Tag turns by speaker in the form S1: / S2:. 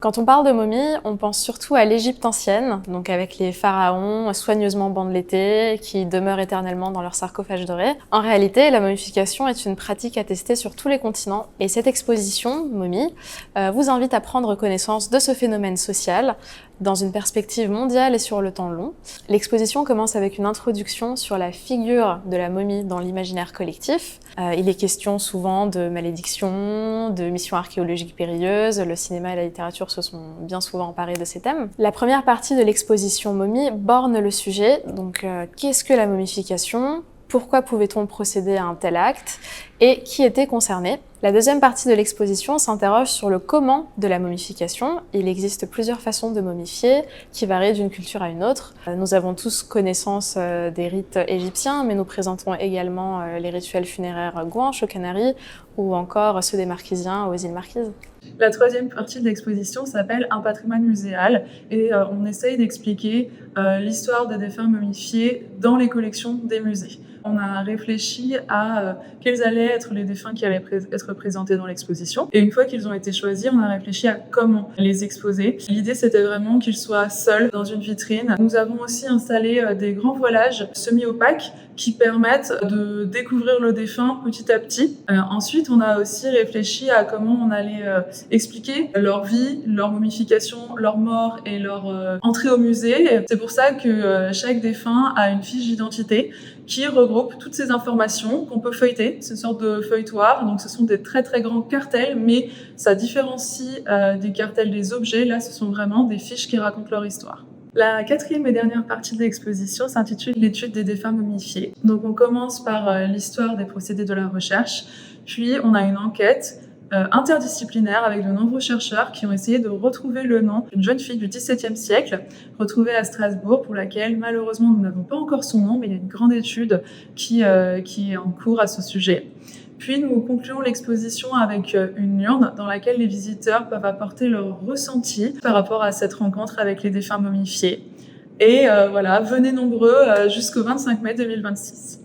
S1: Quand on parle de momies, on pense surtout à l'Égypte ancienne, donc avec les pharaons soigneusement bandeletés qui demeurent éternellement dans leur sarcophage doré. En réalité, la momification est une pratique attestée sur tous les continents et cette exposition, Momie, vous invite à prendre connaissance de ce phénomène social dans une perspective mondiale et sur le temps long. L'exposition commence avec une introduction sur la figure de la momie dans l'imaginaire collectif. Il est question souvent de malédiction, de missions archéologiques périlleuses. Le cinéma et la littérature se sont bien souvent emparés de ces thèmes. La première partie de l'exposition Momie borne le sujet. Donc, qu'est-ce que la momification ? Pourquoi pouvait-on procéder à un tel acte? Et qui était concerné? La deuxième partie de l'exposition s'interroge sur le comment de la momification. Il existe plusieurs façons de momifier qui varient d'une culture à une autre. Nous avons tous connaissance des rites égyptiens, mais nous présentons également les rituels funéraires guanches aux Canaries ou encore ceux des Marquisiens aux îles Marquises.
S2: La troisième partie de l'exposition s'appelle « Un patrimoine muséal » et on essaye d'expliquer l'histoire des défunts momifiés dans les collections des musées. On a réfléchi à quels allaient être les défunts qui allaient être présentés dans l'exposition. Et une fois qu'ils ont été choisis, on a réfléchi à comment les exposer. L'idée, c'était vraiment qu'ils soient seuls dans une vitrine. Nous avons aussi installé des grands voilages semi-opaques qui permettent de découvrir le défunt petit à petit. Ensuite, on a aussi réfléchi à comment on allait expliquer leur vie, leur momification, leur mort et leur entrée au musée. C'est pour ça que chaque défunt a une fiche d'identité qui regroupe toutes ces informations qu'on peut feuilleter, ces sortes de feuilletoirs. Donc ce sont des très très grands cartels, mais ça différencie des cartels des objets. Là, ce sont vraiment des fiches qui racontent leur histoire. La quatrième et dernière partie de l'exposition s'intitule « L'étude des défunts momifiés ». Donc on commence par l'histoire des procédés de la recherche, puis on a une enquête interdisciplinaire avec de nombreux chercheurs qui ont essayé de retrouver le nom d'une jeune fille du XVIIe siècle, retrouvée à Strasbourg, pour laquelle malheureusement nous n'avons pas encore son nom, mais il y a une grande étude qui est en cours à ce sujet. Puis nous concluons l'exposition avec une urne dans laquelle les visiteurs peuvent apporter leur ressenti par rapport à cette rencontre avec les défunts momifiés. Et voilà, venez nombreux jusqu'au 25 mai 2026.